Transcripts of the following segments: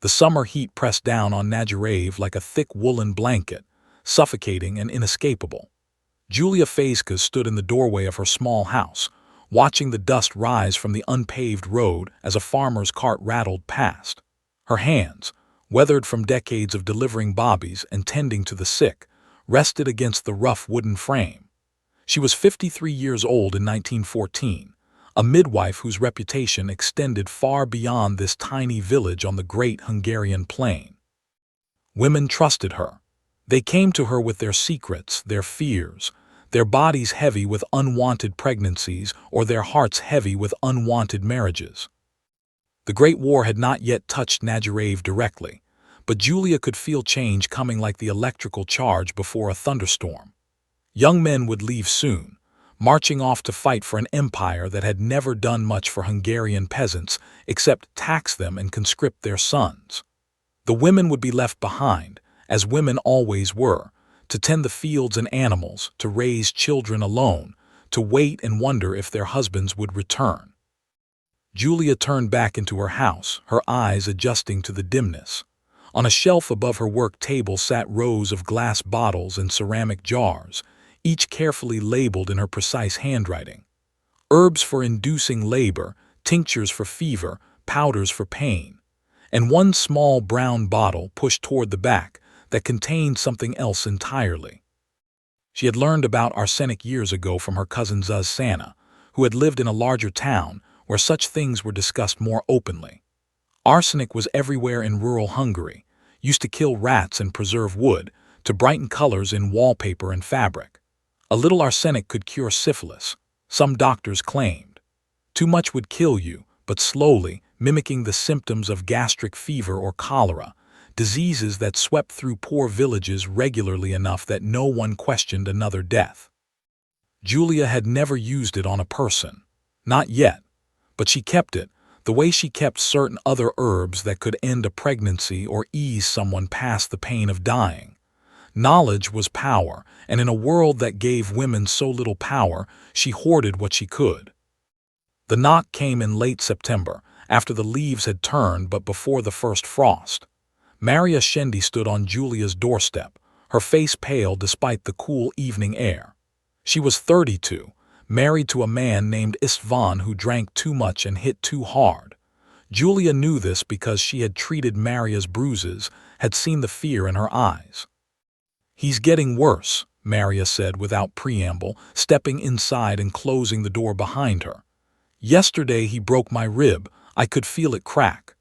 The summer heat pressed down on Nagyrév like a thick woolen blanket, suffocating and inescapable. Julia Fezka stood in the doorway of her small house, watching the dust rise from the unpaved road as a farmer's cart rattled past. Her hands, weathered from decades of delivering bobbies and tending to the sick, rested against the rough wooden frame. She was 53 years old in 1914, a midwife whose reputation extended far beyond this tiny village on the great Hungarian plain. Women trusted her. They came to her with their secrets, their fears, their bodies heavy with unwanted pregnancies or their hearts heavy with unwanted marriages. The Great War had not yet touched Nagyrév directly, but Julia could feel change coming like the electrical charge before a thunderstorm. Young men would leave soon, marching off to fight for an empire that had never done much for Hungarian peasants except tax them and conscript their sons. The women would be left behind, as women always were, to tend the fields and animals, to raise children alone, to wait and wonder if their husbands would return. Julia turned back into her house, her eyes adjusting to the dimness. On a shelf above her work table sat rows of glass bottles and ceramic jars, each carefully labeled in her precise handwriting. Herbs for inducing labor, tinctures for fever, powders for pain, and one small brown bottle pushed toward the back that contained something else entirely. She had learned about arsenic years ago from her cousin Zuzana, who had lived in a larger town where such things were discussed more openly. Arsenic was everywhere in rural Hungary, used to kill rats and preserve wood, to brighten colors in wallpaper and fabric. A little arsenic could cure syphilis, some doctors claimed. Too much would kill you, but slowly, mimicking the symptoms of gastric fever or cholera, diseases that swept through poor villages regularly enough that no one questioned another death. Julia had never used it on a person. Not yet. But she kept it, the way she kept certain other herbs that could end a pregnancy or ease someone past the pain of dying. Knowledge was power, and in a world that gave women so little power, she hoarded what she could. The knock came in late September, after the leaves had turned but before the first frost. Maria Shendi stood on Julia's doorstep, her face pale despite the cool evening air. She was 32, married to a man named Istvan who drank too much and hit too hard. Julia knew this because she had treated Maria's bruises, had seen the fear in her eyes. "He's getting worse," Maria said without preamble, stepping inside and closing the door behind her. "Yesterday he broke my rib, I could feel it crack."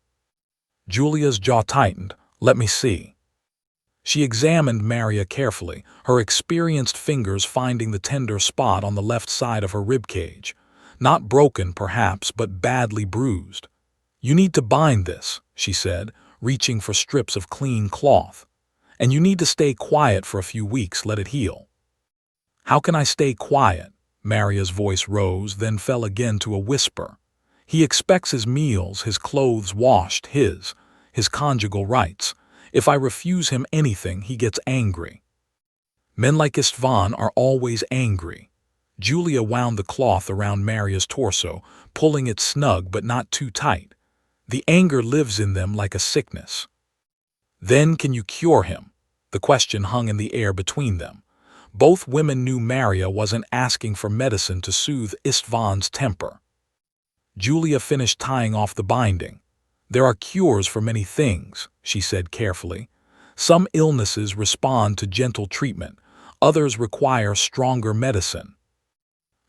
Julia's jaw tightened. "Let me see." She examined Maria carefully, her experienced fingers finding the tender spot on the left side of her ribcage. Not broken, perhaps, but badly bruised. "You need to bind this," she said, reaching for strips of clean cloth. "And you need to stay quiet for a few weeks, let it heal." "How can I stay quiet?" Maria's voice rose, then fell again to a whisper. "He expects his meals, his clothes washed, his conjugal rights. If I refuse him anything, he gets angry." Men like Istvan are always angry. Julia wound the cloth around Maria's torso, pulling it snug but not too tight. The anger lives in them like a sickness. "Then can you cure him?" The question hung in the air between them. Both women knew Maria wasn't asking for medicine to soothe Istvan's temper. Julia finished tying off the binding. "There are cures for many things," she said carefully. "Some illnesses respond to gentle treatment, others require stronger medicine."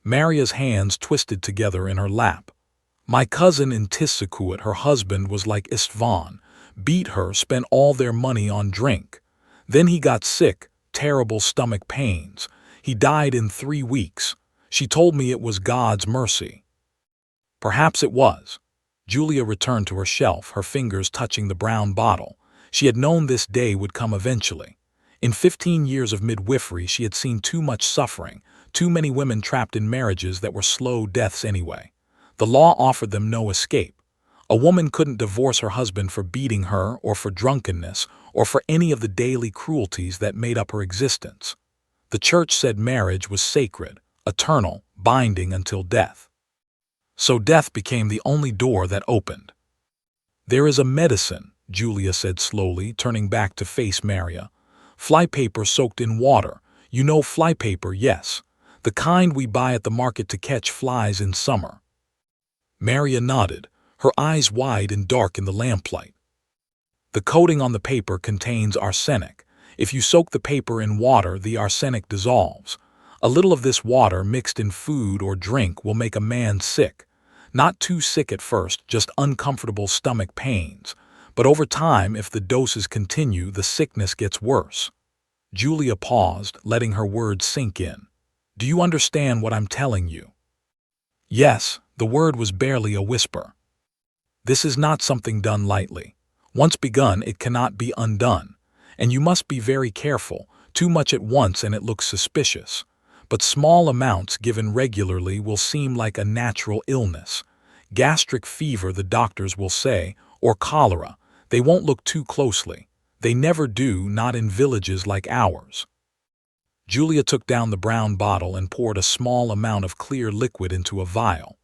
Maria's hands twisted together in her lap. "My cousin in Tissakuit, her husband was like Istvan, beat her, spent all their money on drink. Then he got sick, terrible stomach pains. He died in 3 weeks. She told me it was God's mercy." Perhaps it was. Julia returned to her shelf, her fingers touching the brown bottle. She had known this day would come eventually. In 15 years of midwifery, she had seen too much suffering, too many women trapped in marriages that were slow deaths anyway. The law offered them no escape. A woman couldn't divorce her husband for beating her or for drunkenness or for any of the daily cruelties that made up her existence. The church said marriage was sacred, eternal, binding until death. So death became the only door that opened. "There is a medicine," Julia said slowly, turning back to face Maria. Flypaper soaked in water. You know flypaper, yes. The kind we buy at the market to catch flies in summer. Maria nodded, her eyes wide and dark in the lamplight. The coating on the paper contains arsenic. If you soak the paper in water, the arsenic dissolves. A little of this water mixed in food or drink will make a man sick. Not too sick at first, just uncomfortable stomach pains. But over time, if the doses continue, the sickness gets worse. Julia paused, letting her words sink in. Do you understand what I'm telling you? Yes, the word was barely a whisper. This is not something done lightly. Once begun, it cannot be undone. And you must be very careful. Too much at once and it looks suspicious. But small amounts given regularly will seem like a natural illness. Gastric fever, the doctors will say, or cholera. They won't look too closely. They never do, not in villages like ours. Julia took down the brown bottle and poured a small amount of clear liquid into a vial.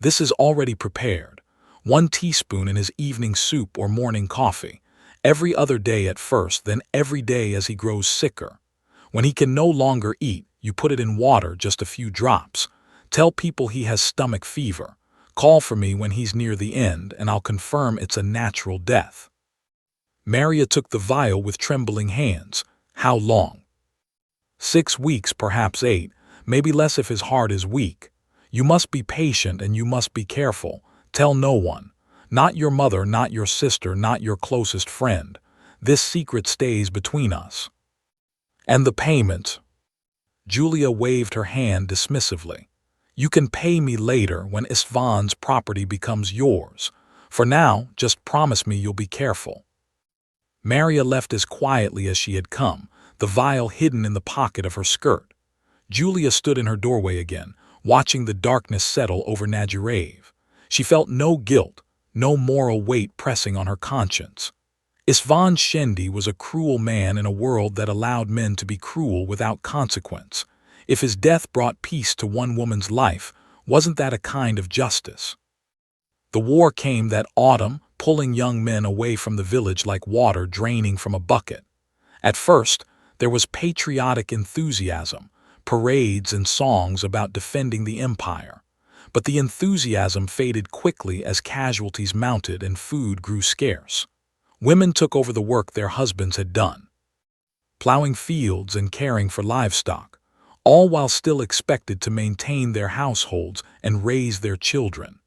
This is already prepared. 1 teaspoon in his evening soup or morning coffee. Every other day at first, then every day as he grows sicker. When he can no longer eat, you put it in water, just a few drops. Tell people he has stomach fever. Call for me when he's near the end, and I'll confirm it's a natural death. Maria took the vial with trembling hands. How long? 6 weeks, perhaps 8, maybe less if his heart is weak. You must be patient and you must be careful. Tell no one. Not your mother, not your sister, not your closest friend. This secret stays between us. And the payment? Julia waved her hand dismissively. You can pay me later when Istvan's property becomes yours. For now, just promise me you'll be careful. Maria left as quietly as she had come, the vial hidden in the pocket of her skirt. Julia stood in her doorway again, watching the darkness settle over Nagyrév. She felt no guilt, no moral weight pressing on her conscience. Istvan Shendi was a cruel man in a world that allowed men to be cruel without consequence. If his death brought peace to one woman's life, wasn't that a kind of justice? The war came that autumn, pulling young men away from the village like water draining from a bucket. At first, there was patriotic enthusiasm, parades and songs about defending the empire. But the enthusiasm faded quickly as casualties mounted and food grew scarce. Women took over the work their husbands had done, plowing fields and caring for livestock, all while still expected to maintain their households and raise their children.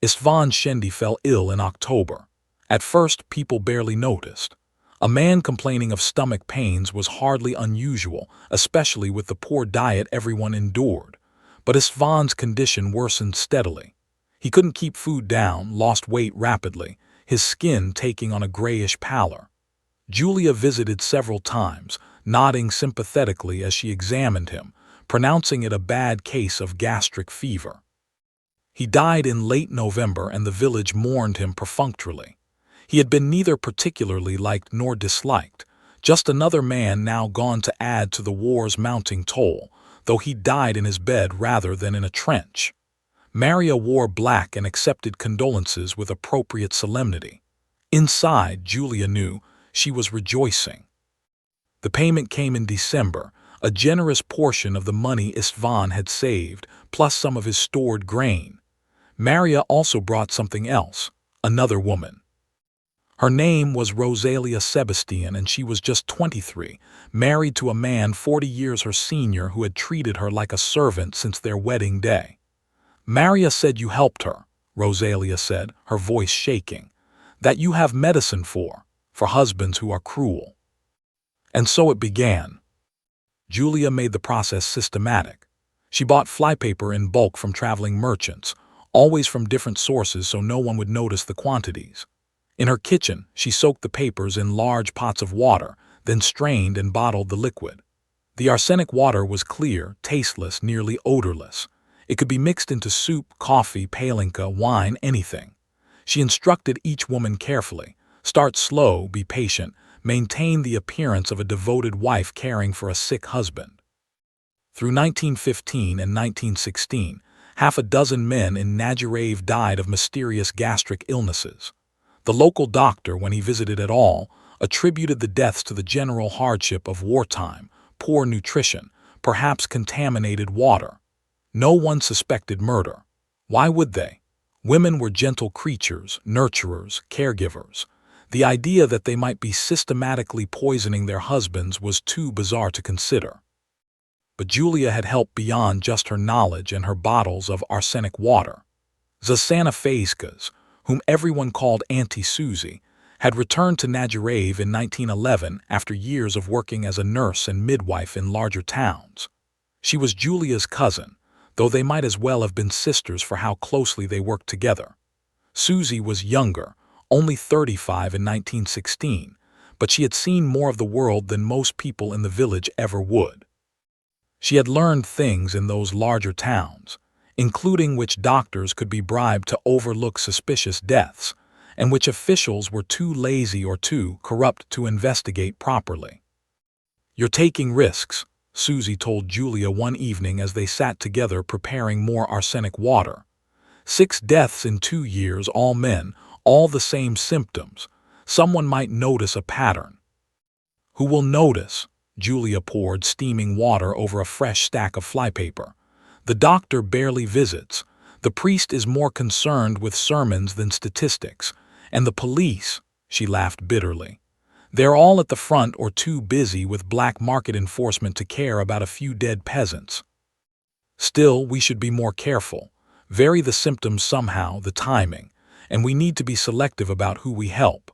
Istvan Shendi fell ill in October. At first, people barely noticed. A man complaining of stomach pains was hardly unusual, especially with the poor diet everyone endured. But Istvan's condition worsened steadily. He couldn't keep food down, lost weight rapidly, his skin taking on a grayish pallor. Julia visited several times, nodding sympathetically as she examined him, pronouncing it a bad case of gastric fever. He died in late November and the village mourned him perfunctorily. He had been neither particularly liked nor disliked, just another man now gone to add to the war's mounting toll, though he died in his bed rather than in a trench. Maria wore black and accepted condolences with appropriate solemnity. Inside, Julia knew, she was rejoicing. The payment came in December, a generous portion of the money Istvan had saved, plus some of his stored grain. Maria also brought something else, another woman. Her name was Rosalia Sebastian and she was just 23, married to a man 40 years her senior who had treated her like a servant since their wedding day. Maria said you helped her, Rosalia said, her voice shaking, that you have medicine for husbands who are cruel. And so it began. Julia made the process systematic. She bought flypaper in bulk from traveling merchants, always from different sources so no one would notice the quantities. In her kitchen, she soaked the papers in large pots of water, then strained and bottled the liquid. The arsenic water was clear, tasteless, nearly odorless. It could be mixed into soup, coffee, palinka, wine, anything. She instructed each woman carefully. Start slow, be patient, maintain the appearance of a devoted wife caring for a sick husband. Through 1915 and 1916, half a dozen men in Nagyrév died of mysterious gastric illnesses. The local doctor, when he visited at all, attributed the deaths to the general hardship of wartime, poor nutrition, perhaps contaminated water. No one suspected murder. Why would they? Women were gentle creatures, nurturers, caregivers. The idea that they might be systematically poisoning their husbands was too bizarre to consider. But Julia had help beyond just her knowledge and her bottles of arsenic water. Zasana Faizkas, whom everyone called Auntie Susie, had returned to Nagyrév in 1911 after years of working as a nurse and midwife in larger towns. She was Julia's cousin, though they might as well have been sisters for how closely they worked together. Susie was younger, only 35 in 1916, but she had seen more of the world than most people in the village ever would. She had learned things in those larger towns, including which doctors could be bribed to overlook suspicious deaths, and which officials were too lazy or too corrupt to investigate properly. "You're taking risks," Susie told Julia one evening as they sat together preparing more arsenic water. 6 deaths in 2 years, all men, all the same symptoms. Someone might notice a pattern. "Who will notice?" Julia poured steaming water over a fresh stack of flypaper. "The doctor barely visits. The priest is more concerned with sermons than statistics. And the police," she laughed bitterly. "They're all at the front or too busy with black market enforcement to care about a few dead peasants. Still, we should be more careful, vary the symptoms somehow, the timing, and we need to be selective about who we help."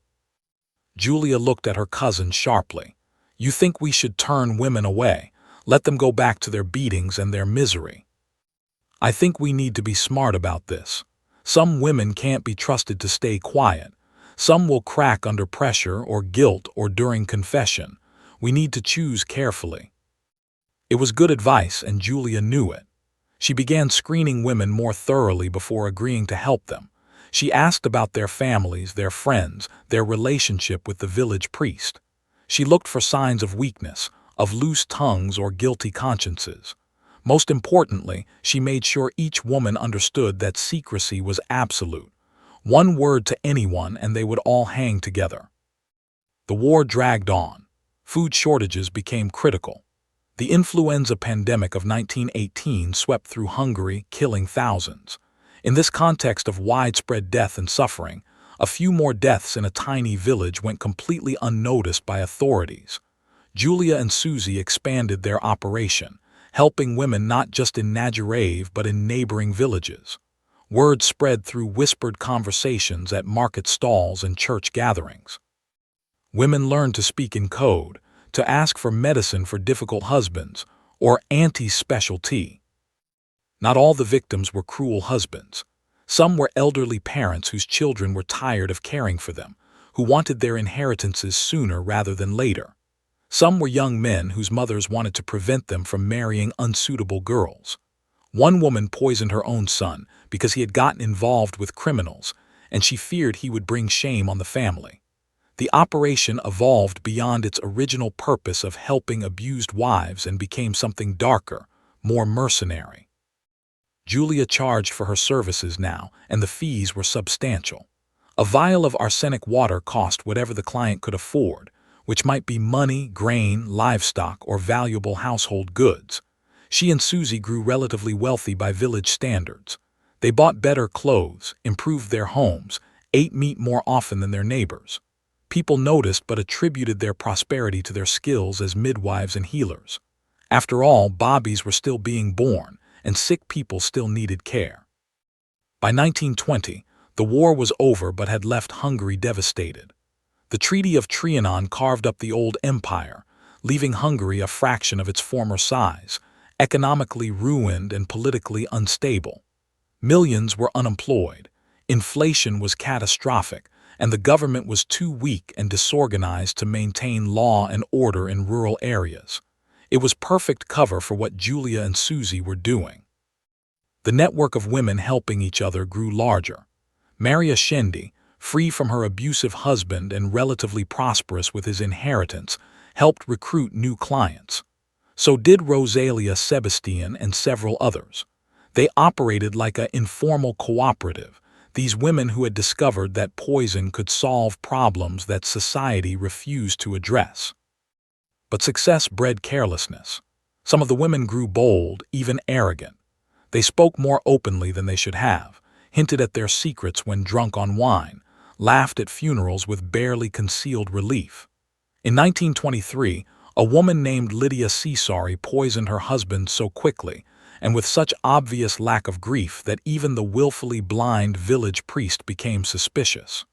Julia looked at her cousin sharply. "You think we should turn women away, let them go back to their beatings and their misery?" "I think we need to be smart about this. Some women can't be trusted to stay quiet. Some will crack under pressure or guilt or during confession. We need to choose carefully." It was good advice, and Julia knew it. She began screening women more thoroughly before agreeing to help them. She asked about their families, their friends, their relationship with the village priest. She looked for signs of weakness, of loose tongues or guilty consciences. Most importantly, she made sure each woman understood that secrecy was absolute. One word to anyone and they would all hang together. The war dragged on. Food shortages became critical. The influenza pandemic of 1918 swept through Hungary, killing thousands. In this context of widespread death and suffering, a few more deaths in a tiny village went completely unnoticed by authorities. Julia and Susie expanded their operation, helping women not just in Nagyrév but in neighboring villages. Word spread through whispered conversations at market stalls and church gatherings. Women learned to speak in code, to ask for medicine for difficult husbands, or auntie's special tea. Not all the victims were cruel husbands. Some were elderly parents whose children were tired of caring for them, who wanted their inheritances sooner rather than later. Some were young men whose mothers wanted to prevent them from marrying unsuitable girls. One woman poisoned her own son because he had gotten involved with criminals, and she feared he would bring shame on the family. The operation evolved beyond its original purpose of helping abused wives and became something darker, more mercenary. Julia charged for her services now, and the fees were substantial. A vial of arsenic water cost whatever the client could afford, which might be money, grain, livestock, or valuable household goods. She and Susie grew relatively wealthy by village standards. They bought better clothes, improved their homes, ate meat more often than their neighbors. People noticed but attributed their prosperity to their skills as midwives and healers. After all, babies were still being born, and sick people still needed care. By 1920, the war was over but had left Hungary devastated. The Treaty of Trianon carved up the old empire, leaving Hungary a fraction of its former size, economically ruined and politically unstable. Millions were unemployed, inflation was catastrophic, and the government was too weak and disorganized to maintain law and order in rural areas. It was perfect cover for what Julia and Susie were doing. The network of women helping each other grew larger. Maria Shendi, free from her abusive husband and relatively prosperous with his inheritance, helped recruit new clients. So did Rosalia Sebastian and several others. They operated like an informal cooperative, these women who had discovered that poison could solve problems that society refused to address. But success bred carelessness. Some of the women grew bold, even arrogant. They spoke more openly than they should have, hinted at their secrets when drunk on wine, laughed at funerals with barely concealed relief. In 1923, a woman named Lydia Cesari poisoned her husband so quickly and with such obvious lack of grief that even the willfully blind village priest became suspicious.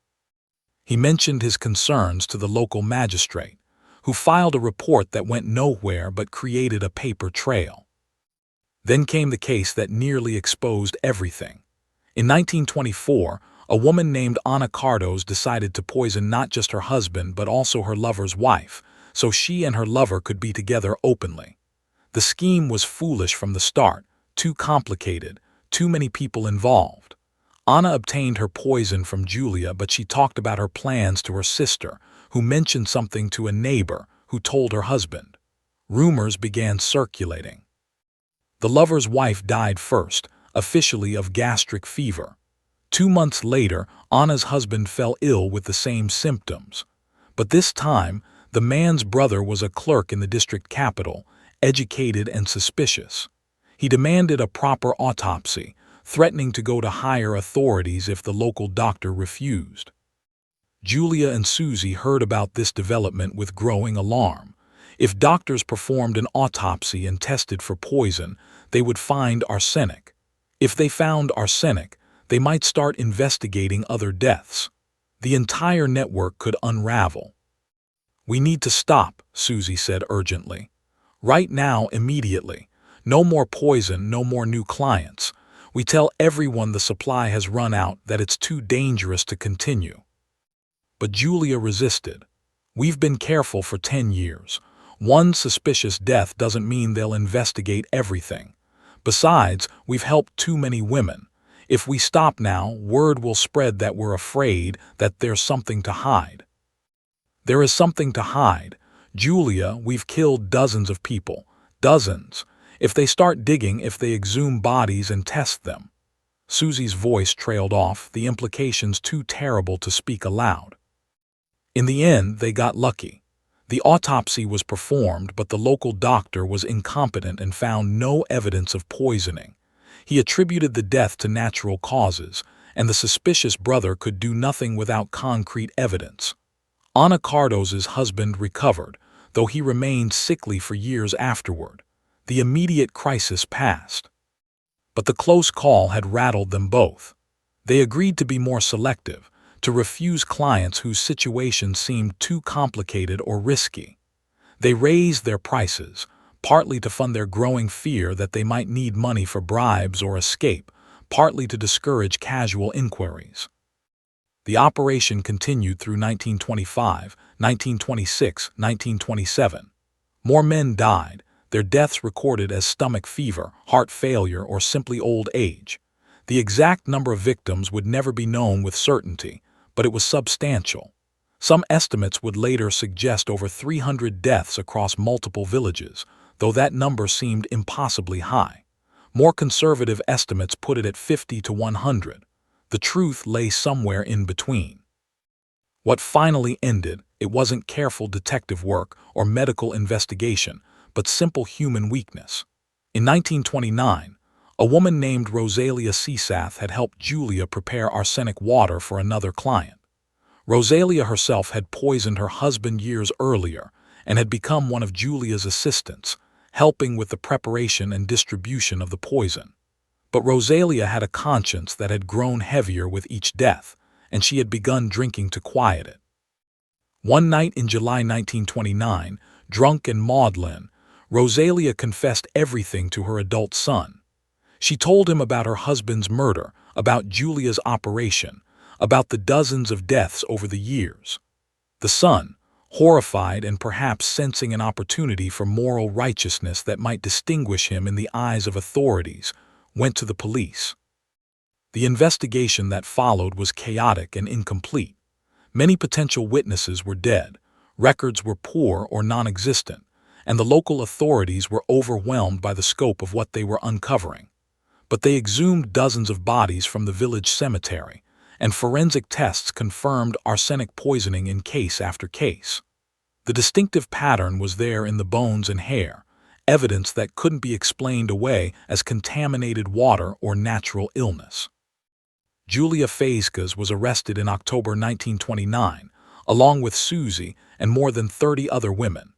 He mentioned his concerns to the local magistrate, who filed a report that went nowhere but created a paper trail. Then came the case that nearly exposed everything. In 1924, a woman named Ana Cardos decided to poison not just her husband but also her lover's wife, so she and her lover could be together openly. The scheme was foolish from the start, too complicated, too many people involved. Ana obtained her poison from Julia, but she talked about her plans to her sister, who mentioned something to a neighbor, who told her husband. Rumors began circulating. The lover's wife died first, officially of gastric fever. 2 months later, Anna's husband fell ill with the same symptoms. But this time, the man's brother was a clerk in the district capital, educated and suspicious. He demanded a proper autopsy, threatening to go to higher authorities if the local doctor refused. Julia and Susie heard about this development with growing alarm. If doctors performed an autopsy and tested for poison, they would find arsenic. If they found arsenic, they might start investigating other deaths. The entire network could unravel. "We need to stop," Susie said urgently. "Right now, immediately. No more poison, no more new clients. We tell everyone the supply has run out, that it's too dangerous to continue." But Julia resisted. "We've been careful for 10 years. One suspicious death doesn't mean they'll investigate everything. Besides, we've helped too many women. If we stop now, word will spread that we're afraid, that there's something to hide." "There is something to hide. Julia, we've killed dozens of people. Dozens. If they start digging, if they exhume bodies and test them." Susie's voice trailed off, the implications too terrible to speak aloud. In the end, they got lucky. The autopsy was performed, but the local doctor was incompetent and found no evidence of poisoning. He attributed the death to natural causes, and the suspicious brother could do nothing without concrete evidence. Ana Cardos's husband recovered, though he remained sickly for years afterward. The immediate crisis passed. But the close call had rattled them both. They agreed to be more selective, to refuse clients whose situations seemed too complicated or risky. They raised their prices, partly to fund their growing fear that they might need money for bribes or escape, partly to discourage casual inquiries. The operation continued through 1925, 1926, 1927. More men died, their deaths recorded as stomach fever, heart failure, or simply old age. The exact number of victims would never be known with certainty, but it was substantial. Some estimates would later suggest over 300 deaths across multiple villages, though that number seemed impossibly high. More conservative estimates put it at 50 to 100. The truth lay somewhere in between. What finally ended, it wasn't careful detective work or medical investigation, but simple human weakness. In 1929, a woman named Rosalia Cesath had helped Julia prepare arsenic water for another client. Rosalia herself had poisoned her husband years earlier and had become one of Julia's assistants, helping with the preparation and distribution of the poison. But Rosalia had a conscience that had grown heavier with each death, and she had begun drinking to quiet it. One night in July 1929, drunk and maudlin, Rosalia confessed everything to her adult son. She told him about her husband's murder, about Julia's operation, about the dozens of deaths over the years. The son, horrified and perhaps sensing an opportunity for moral righteousness that might distinguish him in the eyes of authorities, went to the police. The investigation that followed was chaotic and incomplete. Many potential witnesses were dead, records were poor or non-existent, and the local authorities were overwhelmed by the scope of what they were uncovering. But they exhumed dozens of bodies from the village cemetery. and forensic tests confirmed arsenic poisoning in case after case. The distinctive pattern was there in the bones and hair, evidence that couldn't be explained away as contaminated water or natural illness. Julia Fazekas was arrested in October 1929, along with Susie and more than 30 other women.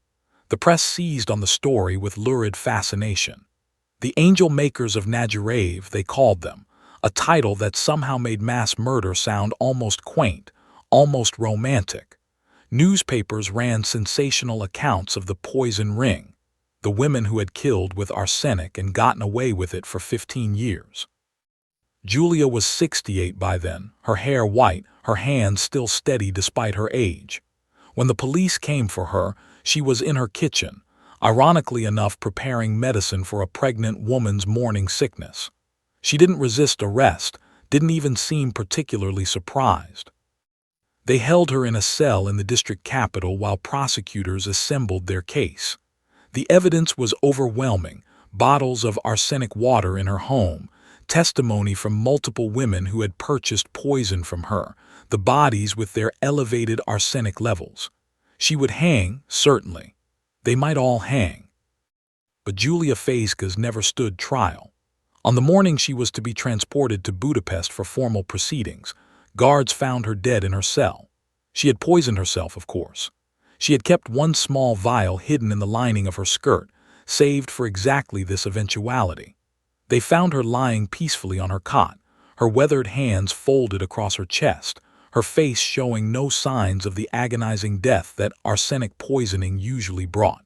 The press seized on the story with lurid fascination. The Angel Makers of Nagyrév, they called them, a title that somehow made mass murder sound almost quaint, almost romantic. Newspapers ran sensational accounts of the poison ring, the women who had killed with arsenic and gotten away with it for 15 years. Julia was 68 by then, her hair white, her hands still steady despite her age. When the police came for her, she was in her kitchen, ironically enough preparing medicine for a pregnant woman's morning sickness. She didn't resist arrest, didn't even seem particularly surprised. They held her in a cell in the district capital while prosecutors assembled their case. The evidence was overwhelming: bottles of arsenic water in her home, testimony from multiple women who had purchased poison from her, the bodies with their elevated arsenic levels. She would hang, certainly. They might all hang. But Julia Fazekas never stood trial. On the morning she was to be transported to Budapest for formal proceedings, guards found her dead in her cell. She had poisoned herself, of course. She had kept one small vial hidden in the lining of her skirt, saved for exactly this eventuality. They found her lying peacefully on her cot, her weathered hands folded across her chest, her face showing no signs of the agonizing death that arsenic poisoning usually brought.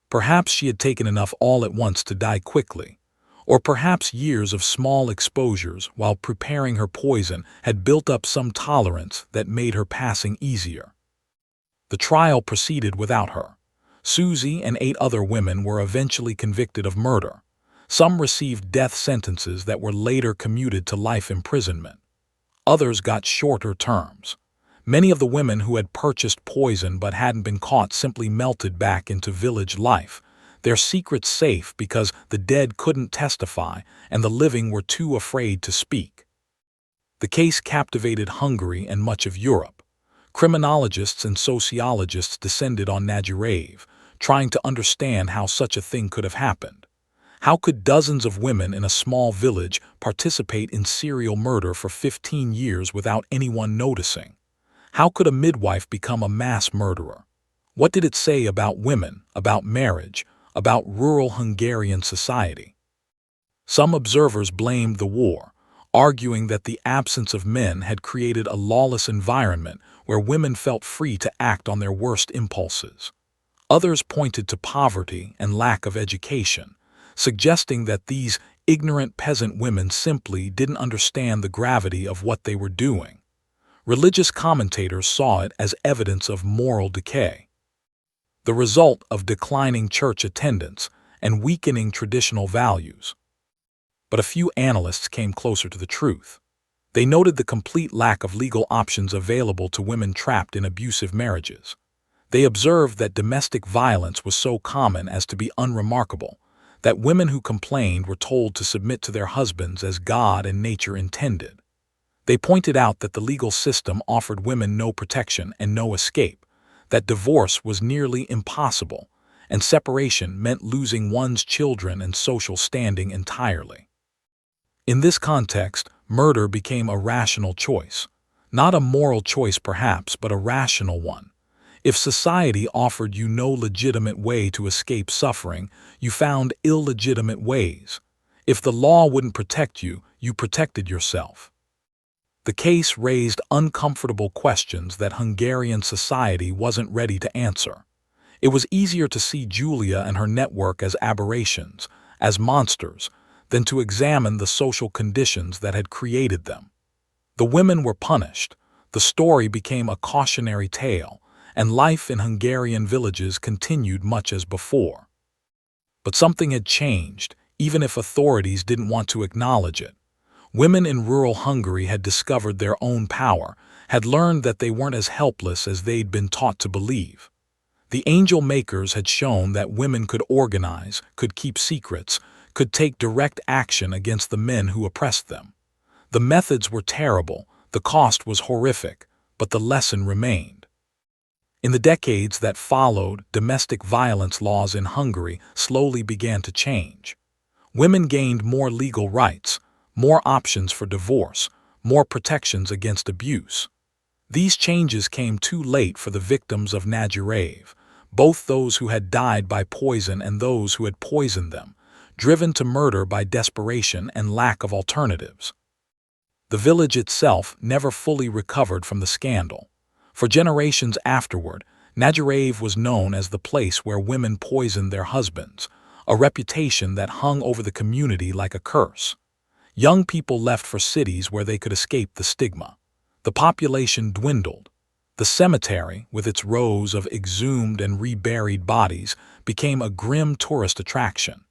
Perhaps she had taken enough all at once to die quickly. Or perhaps years of small exposures while preparing her poison had built up some tolerance that made her passing easier. The trial proceeded without her. Susie and 8 other women were eventually convicted of murder. Some received death sentences that were later commuted to life imprisonment. Others got shorter terms. Many of the women who had purchased poison but hadn't been caught simply melted back into village life, their secrets safe because the dead couldn't testify and the living were too afraid to speak. The case captivated Hungary and much of Europe. Criminologists and sociologists descended on Nagyrév, trying to understand how such a thing could have happened. How could dozens of women in a small village participate in serial murder for 15 years without anyone noticing? How could a midwife become a mass murderer? What did it say about women, about marriage, about rural Hungarian society? Some observers blamed the war, arguing that the absence of men had created a lawless environment where women felt free to act on their worst impulses. Others pointed to poverty and lack of education, suggesting that these ignorant peasant women simply didn't understand the gravity of what they were doing. Religious commentators saw it as evidence of moral decay, the result of declining church attendance and weakening traditional values. But a few analysts came closer to the truth. They noted the complete lack of legal options available to women trapped in abusive marriages. They observed that domestic violence was so common as to be unremarkable, that women who complained were told to submit to their husbands as God and nature intended. They pointed out that the legal system offered women no protection and no escape, that divorce was nearly impossible, and separation meant losing one's children and social standing entirely. In this context, murder became a rational choice. Not a moral choice perhaps, but a rational one. If society offered you no legitimate way to escape suffering, you found illegitimate ways. If the law wouldn't protect you, you protected yourself. The case raised uncomfortable questions that Hungarian society wasn't ready to answer. It was easier to see Julia and her network as aberrations, as monsters, than to examine the social conditions that had created them. The women were punished, the story became a cautionary tale, and life in Hungarian villages continued much as before. But something had changed, even if authorities didn't want to acknowledge it. Women in rural Hungary had discovered their own power, had learned that they weren't as helpless as they'd been taught to believe. The Angel Makers had shown that women could organize, could keep secrets, could take direct action against the men who oppressed them. The methods were terrible, The cost was horrific, but the lesson remained. In the decades that followed, domestic violence laws in Hungary slowly began to change. Women gained more legal rights, more options for divorce, more protections against abuse. These changes came too late for the victims of Nagyrév, both those who had died by poison and those who had poisoned them, driven to murder by desperation and lack of alternatives. The village itself never fully recovered from the scandal. For generations afterward, Nagyrév was known as the place where women poisoned their husbands, a reputation that hung over the community like a curse. Young people left for cities where they could escape the stigma. The population dwindled. The cemetery, with its rows of exhumed and reburied bodies, became a grim tourist attraction.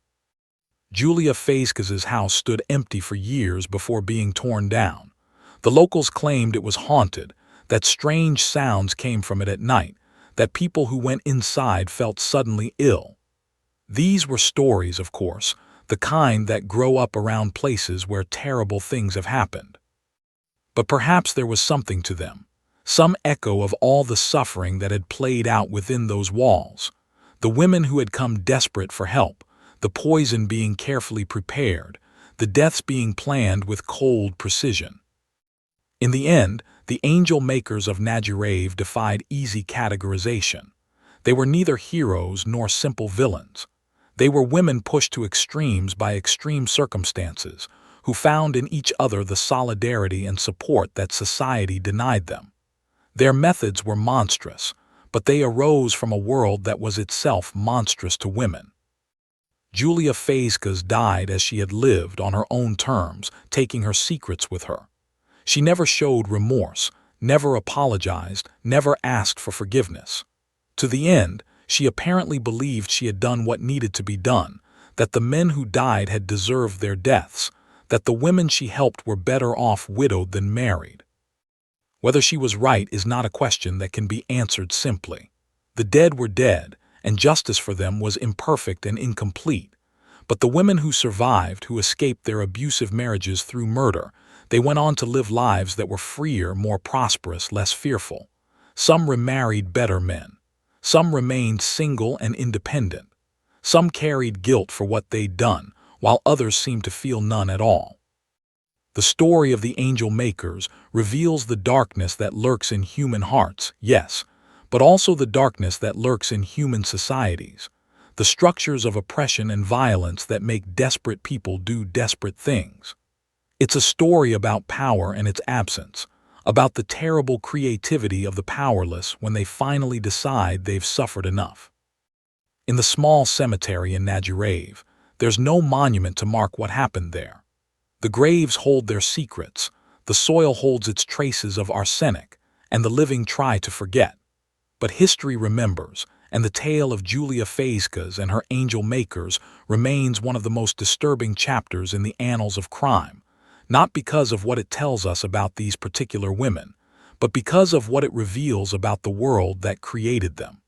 Julia Fezkes's house stood empty for years before being torn down. The locals claimed it was haunted, that strange sounds came from it at night, that people who went inside felt suddenly ill. These were stories, of course, the kind that grow up around places where terrible things have happened. But perhaps there was something to them, some echo of all the suffering that had played out within those walls. The women who had come desperate for help, the poison being carefully prepared, the deaths being planned with cold precision. In the end, the Angel Makers of Nagyrév defied easy categorization. They were neither heroes nor simple villains. They were women pushed to extremes by extreme circumstances, who found in each other the solidarity and support that society denied them. Their methods were monstrous, but they arose from a world that was itself monstrous to women. Julia Fezkes died as she had lived, on her own terms, taking her secrets with her. She never showed remorse, never apologized, never asked for forgiveness. To the end, she apparently believed she had done what needed to be done, that the men who died had deserved their deaths, that the women she helped were better off widowed than married. Whether she was right is not a question that can be answered simply. The dead were dead, and justice for them was imperfect and incomplete. But the women who survived, who escaped their abusive marriages through murder, they went on to live lives that were freer, more prosperous, less fearful. Some remarried better men. Some remained single and independent. Some carried guilt for what they'd done, while others seemed to feel none at all. The story of the Angel Makers reveals the darkness that lurks in human hearts, yes, but also the darkness that lurks in human societies, the structures of oppression and violence that make desperate people do desperate things. It's a story about power and its absence, about the terrible creativity of the powerless when they finally decide they've suffered enough. In the small cemetery in Nagyrév, there's no monument to mark what happened there. The graves hold their secrets, the soil holds its traces of arsenic, and the living try to forget. But history remembers, and the tale of Julia Fezkes and her Angel Makers remains one of the most disturbing chapters in the annals of crime, not because of what it tells us about these particular women, but because of what it reveals about the world that created them.